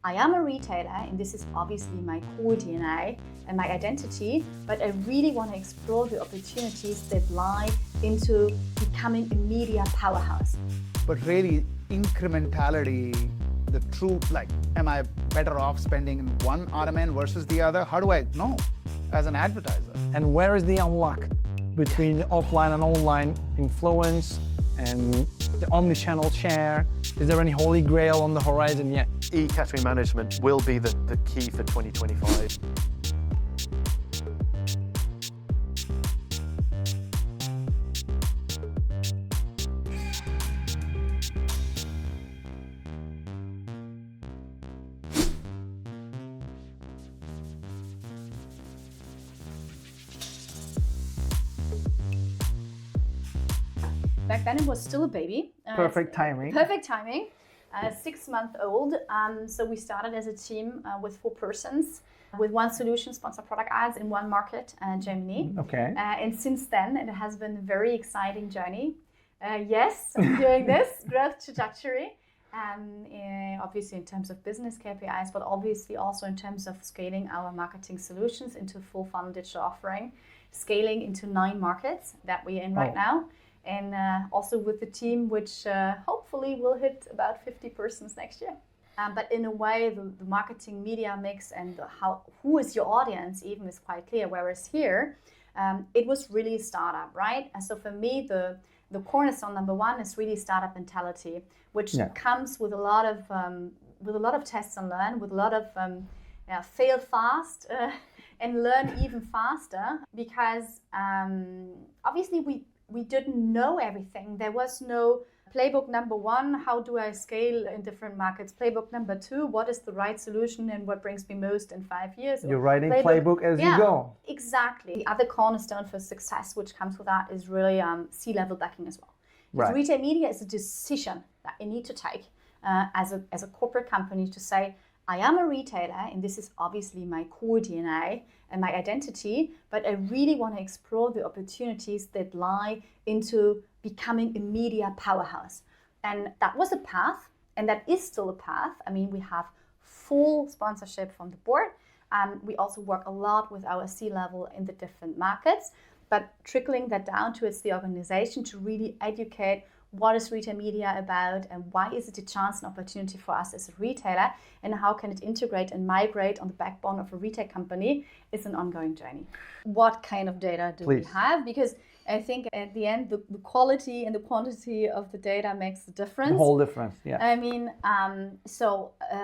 I am a retailer and this is obviously my core DNA and my identity, but I really want to explore the opportunities that lie into becoming a media powerhouse. But really, incrementality, the true, like, am I better off spending in one RMN versus the other? How do I know as an advertiser? And where is the unlock between offline and online influence and the omnichannel share? Is there any holy grail on the horizon yet? E-category management will be the key for 2025. Back then it was still a baby. Perfect timing. Perfect timing. 6-month-old. So we started as a team with 4 persons with one solution, sponsored product ads in one market, Germany. Okay. And since then, it has been a very exciting journey. Yes, doing this growth trajectory. Obviously in terms of business KPIs, but obviously also in terms of scaling our marketing solutions into full funnel digital offering, scaling into 9 markets that we're in right now. And also with the team, which hopefully will hit about 50 persons next year. But in a way, the marketing media mix and who is your audience even is quite clear. Whereas here, it was really startup, right? And so for me, the cornerstone number 1 is really startup mentality, which comes with a lot of tests and learn, with a lot of fail fast and learn even faster, because obviously we didn't know everything. There was no playbook number 1, how do I scale in different markets? Playbook number 2, what is the right solution and what brings me most in 5 years? You're writing playbook as you go. Exactly. The other cornerstone for success, which comes with that, is really C-level backing as well. Because retail media is a decision that you need to take as a corporate company to say, I am a retailer and this is obviously my core DNA and my identity, but I really want to explore the opportunities that lie into becoming a media powerhouse. And that was a path, and that is still a path. I mean, we have full sponsorship from the board. We also work a lot with our C-level in the different markets, but trickling that down to the organization to really educate what is retail media about and why is it a chance and opportunity for us as a retailer, and how can it integrate and migrate on the backbone of a retail company is an ongoing journey. What kind of data do we have? Because I think at the end, the quality and the quantity of the data makes the difference. The whole difference, yeah. I mean,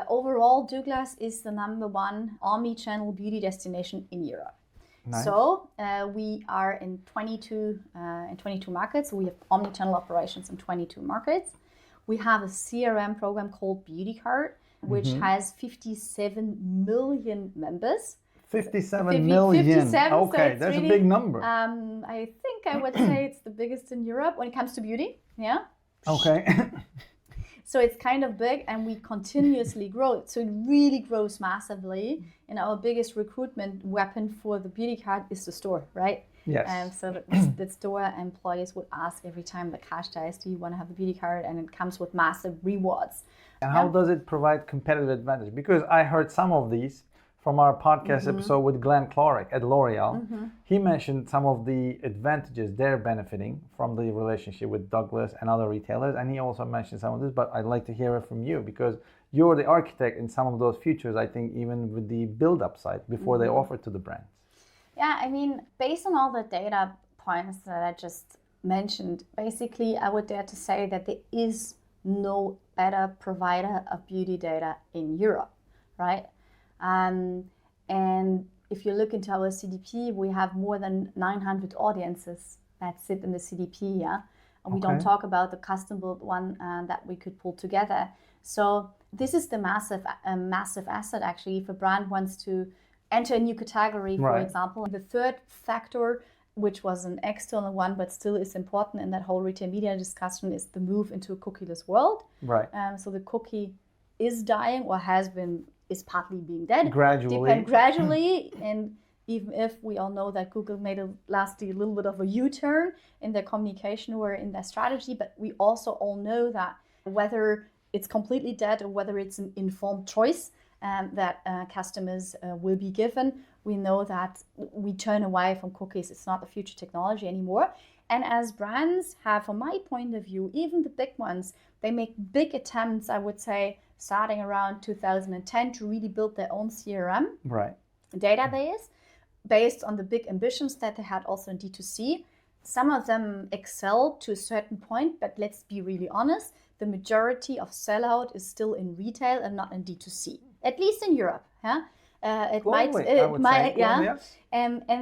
overall, Douglas is the number 1 omnichannel beauty destination in Europe. Nice. So we are in 22 markets. We have omnichannel operations in 22 markets. We have a CRM program called 𝗷𝗫𝗁, which has 57 million members. 57 million. 57, okay, so that's really, a big number. I think I would say it's the biggest in Europe when it comes to beauty. Yeah. Okay. So it's kind of big, and we continuously grow. So it really grows massively. And our biggest recruitment weapon for the 𝗷𝗫𝗁 is the store, right? Yes. So the store employees would ask every time the cash dies, do you want to have the 𝗷𝗫𝗁? And it comes with massive rewards. And how does it provide competitive advantage? Because I heard some of these from our podcast episode with Glenn Clark at L'Oreal. He mentioned some of the advantages they're benefiting from the relationship with Douglas and other retailers. And he also mentioned some of this, but I'd like to hear it from you because you're the architect in some of those features, I think, even with the build-up side before they offer to the brands. Yeah, I mean, based on all the data points that I just mentioned, basically, I would dare to say that there is no better provider of beauty data in Europe, right? And if you look into our CDP, we have more than 900 audiences that sit in the CDP, yeah? And we don't talk about the custom-built one that we could pull together. So this is the massive asset, actually, if a brand wants to enter a new category, for example. The third factor, which was an external one, but still is important in that whole retail media discussion, is the move into a cookieless world. Right. So the cookie is dying or is partly being dead. Gradually. And even if we all know that Google made last year a little bit of a U-turn in their communication or in their strategy, but we also all know that whether it's completely dead or whether it's an informed choice, that customers will be given. We know that we turn away from cookies. It's not the future technology anymore. And as brands have, from my point of view, even the big ones, they make big attempts, I would say, starting around 2010 to really build their own CRM database based on the big ambitions that they had also in D2C. Some of them excel to a certain point, but let's be really honest, the majority of sellout is still in retail and not in D2C, at least in Europe. Yeah? And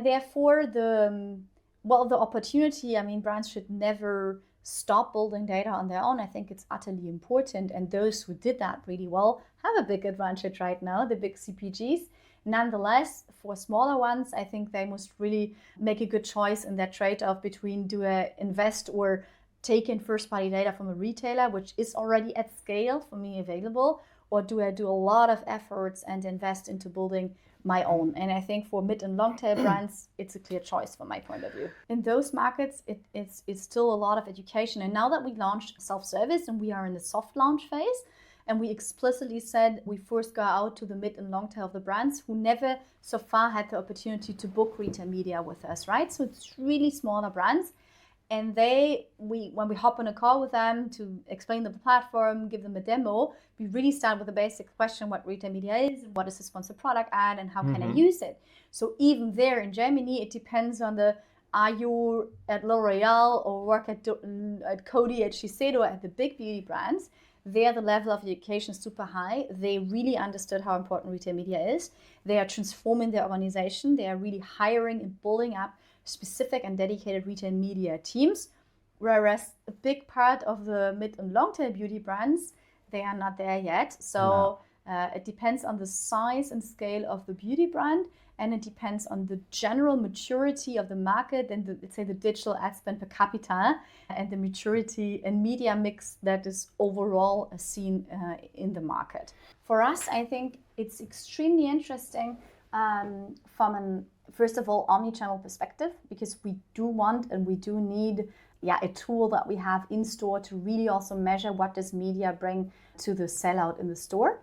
therefore the opportunity, I mean, brands should never stop building data on their own. I think it's utterly important, and those who did that really well have a big advantage right now, the big CPGs. Nonetheless, for smaller ones, I think they must really make a good choice in that trade-off between do I invest or take in first-party data from a retailer, which is already at scale for me available, or do I do a lot of efforts and invest into building my own? And I think for mid and long tail brands, it's a clear choice from my point of view. In those markets, it's still a lot of education. And now that we launched self-service and we are in the soft launch phase, and we explicitly said we first go out to the mid and long tail of the brands who never so far had the opportunity to book retail media with us, right? So it's really smaller brands. And when we hop on a call with them to explain the platform, give them a demo, we really start with a basic question: what retail media is, what is a sponsored product ad, and how can I use it? So even there in Germany, it depends on are you at L'Oreal or work at Coty, at Shiseido, at the big beauty brands. There, the level of education is super high. They really understood how important retail media is. They are transforming their organization. They are really hiring and building up specific and dedicated retail media teams, whereas a big part of the mid and long tail beauty brands, they are not there yet. So it depends on the size and scale of the beauty brand, and it depends on the general maturity of the market and let's say the digital ad spend per capita and the maturity and media mix that is overall seen in the market. For us, I think it's extremely interesting from an first of all, omnichannel perspective, because we do want and we do need a tool that we have in store to really also measure what does media bring to the sellout in the store.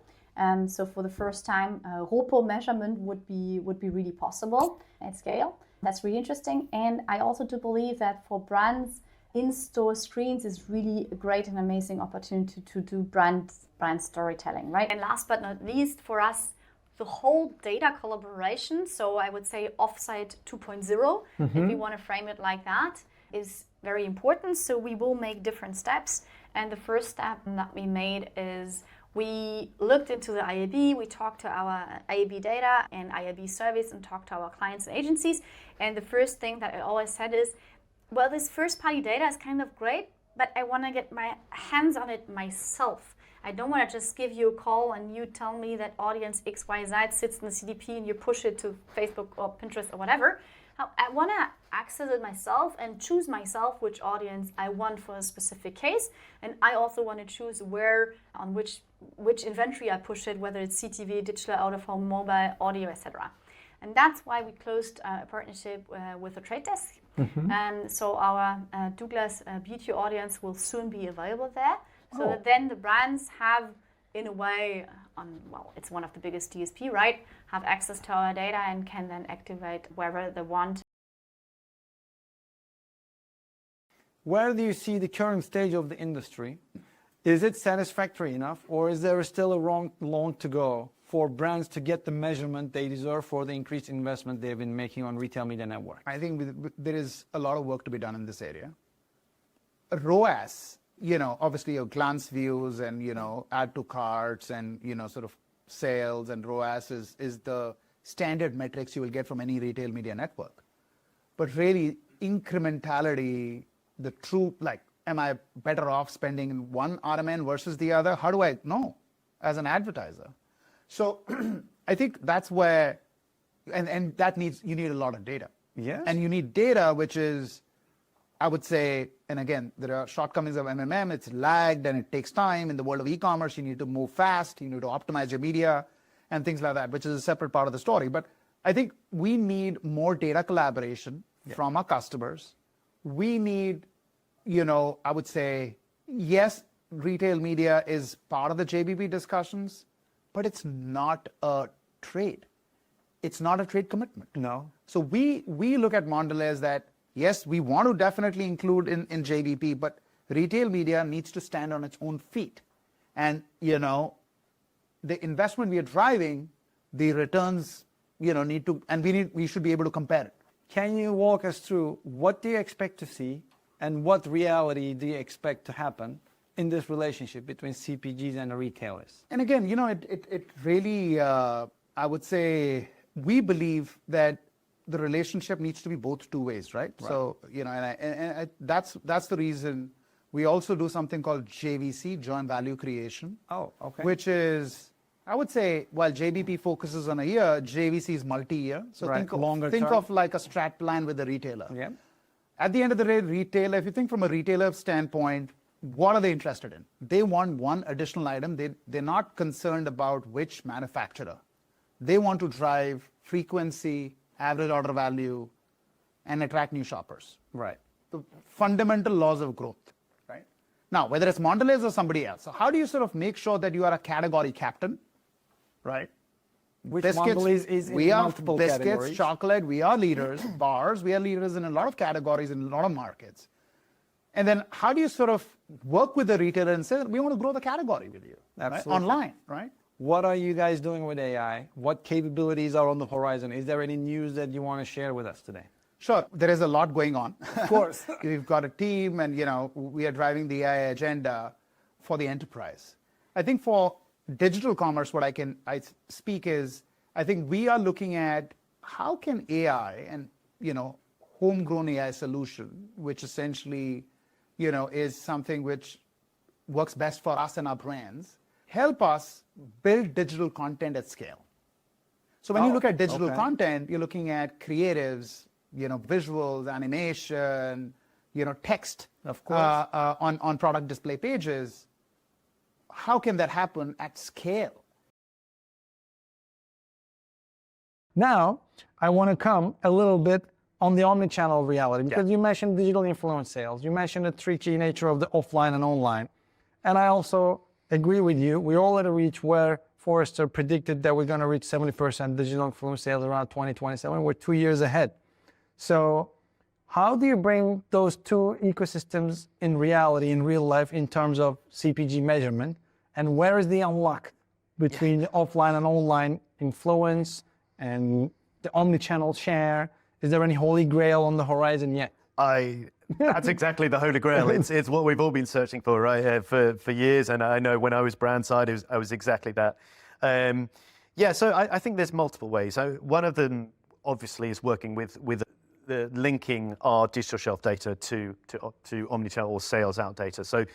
So for the first time, ROPO measurement would be really possible at scale. That's really interesting. And I also do believe that for brands, in-store screens is really a great and amazing opportunity to do brand storytelling, right? And last but not least, for us, the whole data collaboration, so I would say offsite 2.0, if we want to frame it like that, is very important. So we will make different steps. And the first step that we made is we looked into the IAB, we talked to our IAB data and IAB surveys and talked to our clients and agencies. And the first thing that I always said is, well, this first-party data is kind of great, but I want to get my hands on it myself. I don't want to just give you a call and you tell me that audience XYZ sits in the CDP and you push it to Facebook or Pinterest or whatever. I want to access it myself and choose myself which audience I want for a specific case. And I also want to choose where, on which inventory I push it, whether it's CTV, digital, out-of-home, mobile, audio, etc. And that's why we closed a partnership with a trade desk. And so our Douglas beauty audience will soon be available there. So that then the brands have, in a way, it's one of the biggest DSP, right? Have access to our data and can then activate wherever they want. Where do you see the current stage of the industry? Is it satisfactory enough, or is there still a long to go for brands to get the measurement they deserve for the increased investment they've been making on retail media network? I think there is a lot of work to be done in this area. ROAS, obviously your glance views and, add to carts and, sort of sales and ROAS is the standard metrics you will get from any retail media network. But really, incrementality, the true, am I better off spending in one RMN versus the other? How do I know as an advertiser? So I think that's where, and that you need a lot of data. Yes. And you need data which is, I would say, and again, there are shortcomings of MMM, it's lagged and it takes time. In the world of e-commerce, you need to move fast, you need to optimize your media and things like that, which is a separate part of the story. But I think we need more data collaboration from our customers. We need, I would say, yes, retail media is part of the JBP discussions but it's not a trade. It's not a trade commitment. No. So we look at Mondelēz that, yes, we want to definitely include in JBP, but retail media needs to stand on its own feet. And, the investment we are driving, the returns, need to, and we should be able to compare it. Can you walk us through what do you expect to see and what reality do you expect to happen in this relationship between CPGs and the retailers? And again, it really, I would say, we believe that the relationship needs to be both two ways, right? So, that's the reason we also do something called JVC, joint value creation. Oh, okay. Which is, I would say, while JBP focuses on a year, JVC is multi-year. So think of like a strat plan with the retailer. Yeah. At the end of the day, retailer, if you think from a retailer standpoint, what are they interested in? They want one additional item. They're not concerned about which manufacturer. They want to drive frequency, average order value, and attract new shoppers. Right. The fundamental laws of growth, right? Now, whether it's Mondelēz or somebody else, so how do you sort of make sure that you are a category captain, right? Which Mondelēz is in multiple biscuits, categories. chocolate, we are leaders. Bars, we are leaders in a lot of categories, in a lot of markets. And then how do you sort of work with the retailer and say, we want to grow the category with you, Absolutely. Right? Online, right? What are you guys doing with AI? What capabilities are on the horizon? Is there any news that you want to share with us today? Sure, there is a lot going on. Of course. We've got a team and, we are driving the AI agenda for the enterprise. I think for digital commerce, what I speak is, I think we are looking at how can AI and, homegrown AI solution, which essentially, is something which works best for us and our brands, help us build digital content at scale. So when you look at digital content, you're looking at creatives, visuals, animation, text, of course, on product display pages. How can that happen at scale? Now, I want to come a little bit on the omnichannel reality, because you mentioned digital influence sales. You mentioned the tricky nature of the offline and online. And I also agree with you. We're all at a reach where Forrester predicted that we're going to reach 70% digital influence sales around 2027. We're 2 years ahead. So how do you bring those two ecosystems in reality, in real life, in terms of CPG measurement? And where is the unlock between the offline and online influence and the omnichannel share? Is there any holy grail on the horizon yet? That's exactly the holy grail. It's what we've all been searching for, right? For years, and I know when I was brand side, I was exactly that. So I think there's multiple ways. So one of them, obviously, is working with the linking our digital shelf data to omnichannel or sales out data. So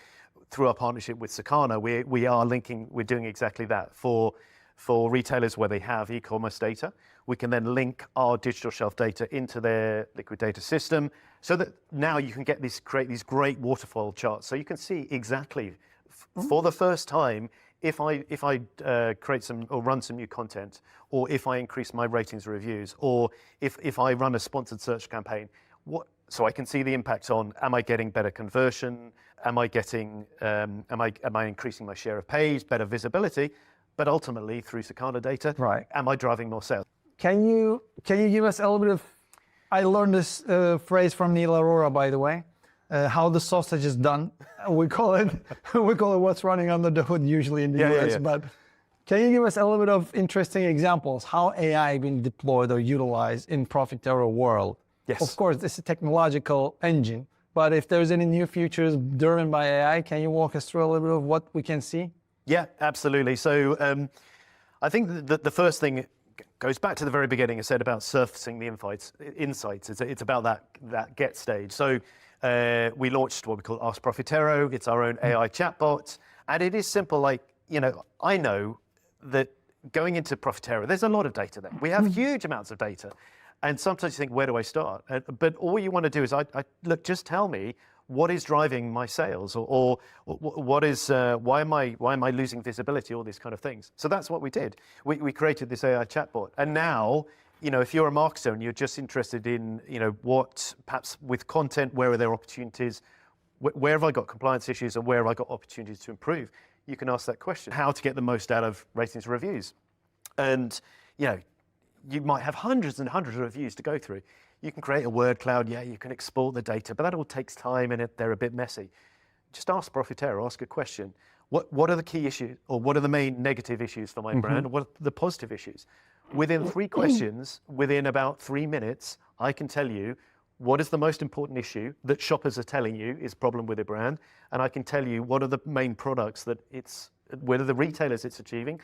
through our partnership with Circana, we are linking. We're doing exactly that for retailers where they have e-commerce data. We can then link our digital shelf data into their liquid data system, so that now you can create these great waterfall charts. So you can see exactly for the first time if I create some or run some new content, or if I increase my ratings and reviews, or if I run a sponsored search campaign, so I can see the impact on, am I getting better conversion? Am I increasing my share of page, better visibility? But ultimately, through Circana data, right, am I driving more sales? Can you give us a little bit of, I learned this phrase from Neil Arora, by the way, how the sausage is done. We call it what's running under the hood usually in the US. But can you give us a little bit of interesting examples how AI being deployed or utilized in Profitero world? Yes. Of course, this is a technological engine, but if there's any new features driven by AI, can you walk us through a little bit of what we can see? Yeah, absolutely. So I think the first thing goes back to the very beginning. I said about surfacing the insights. It's about that get stage. So we launched what we call Ask Profitero. It's our own AI chatbot, and it is simple. Like, I know that going into Profitero, there's a lot of data there. We have huge amounts of data, and sometimes you think, where do I start? But all you want to do is, look, just tell me what is driving my sales, or what is why am I losing visibility? All these kind of things. So that's what we did. We created this AI chatbot, and now, if you're a marketer and you're just interested in, what perhaps with content, where are there opportunities, where have I got compliance issues, and where have I got opportunities to improve? you can ask that question, how to get the most out of ratings and reviews. And, you know, you might have hundreds and hundreds of reviews to go through. You can create a word cloud, yeah, you can export the data, but that all takes time and they're a bit messy. Just ask Profitero, ask a question. What are the key issues, or what are the main negative issues for my brand? What are the positive issues? Within 3 questions, within about 3 minutes, I can tell you what is the most important issue that shoppers are telling you is a problem with a brand, and I can tell you what are the main products that what are the retailers it's achieving,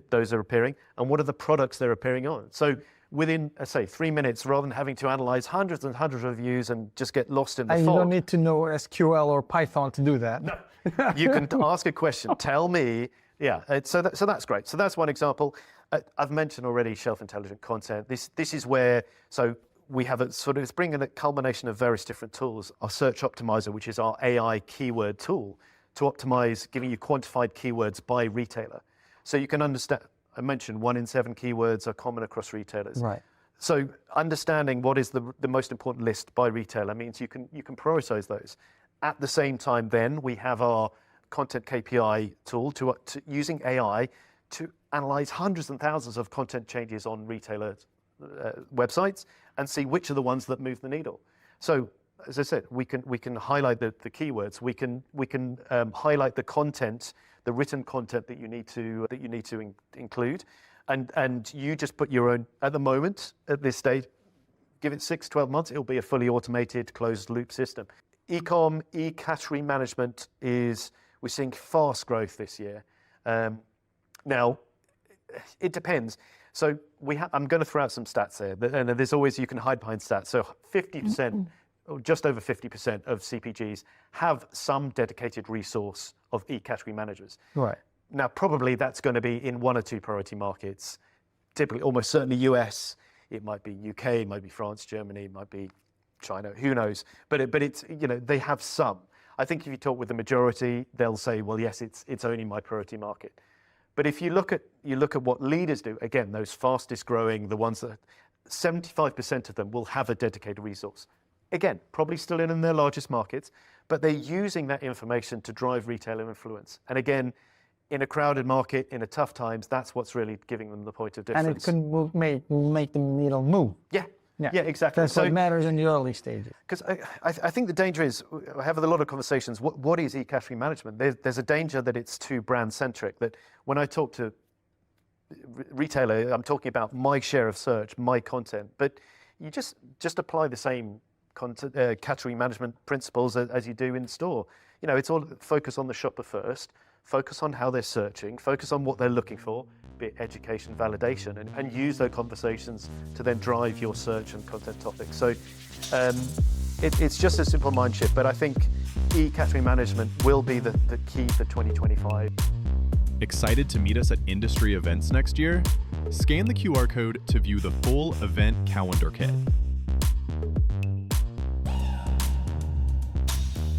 those are appearing, and what are the products they're appearing on. So within, say, 3 minutes, rather than having to analyze hundreds and hundreds of reviews and just get lost in the fog. And you don't need to know SQL or Python to do that. No, you can ask a question, tell me, yeah, so that's great. So that's one example. I've mentioned already shelf intelligent content. This is where, so we have it's bringing a culmination of various different tools. Our search optimizer, which is our AI keyword tool to optimize, giving you quantified keywords by retailer. So you can understand, I mentioned 1 in 7 keywords are common across retailers. Right. So understanding what is the most important list by retailer means you can prioritize those. At the same time, then we have our content KPI tool to using AI to analyze hundreds and thousands of content changes on retailers' websites and see which are the ones that move the needle. So, as I said, we can highlight the keywords. We can highlight the content, the written content that you need to include, and you just put your own. At the moment, at this stage, give it 6-12 months, it'll be a fully automated closed loop system. E-category management we're seeing fast growth this year. Now, it depends. So I'm going to throw out some stats here, and there's always, you can hide behind stats. So 50%, or just over 50% of CPGs have some dedicated resource of e-category managers. Right. Now, probably that's going to be in 1 or 2 priority markets, typically almost certainly US, it might be UK, it might be France, Germany, it might be China, who knows? But it's, you know, they have some. I think if you talk with the majority, they'll say, well, yes, it's only my priority market. But if you look at what leaders do, again, those fastest growing, the ones that 75% of them will have a dedicated resource. Again, probably still in their largest markets, but they're using that information to drive retailer influence. And again, in a crowded market, in a tough times, that's what's really giving them the point of difference. And it can make the needle move. Yeah. Yeah, exactly. That's what matters in the early stages. Because I think the danger is, I have a lot of conversations, what is e-category management? There's a danger that it's too brand-centric, that when I talk to retailer, I'm talking about my share of search, my content, but you just apply the same category management principles as you do in store. You know, it's all focus on the shopper first, focus on how they're searching, focus on what they're looking for, be it education, validation, and use those conversations to then drive your search and content topics. So it's just a simple mind shift, but I think e-category management will be the key for 2025. Excited to meet us at industry events next year? Scan the QR code to view the full event calendar kit.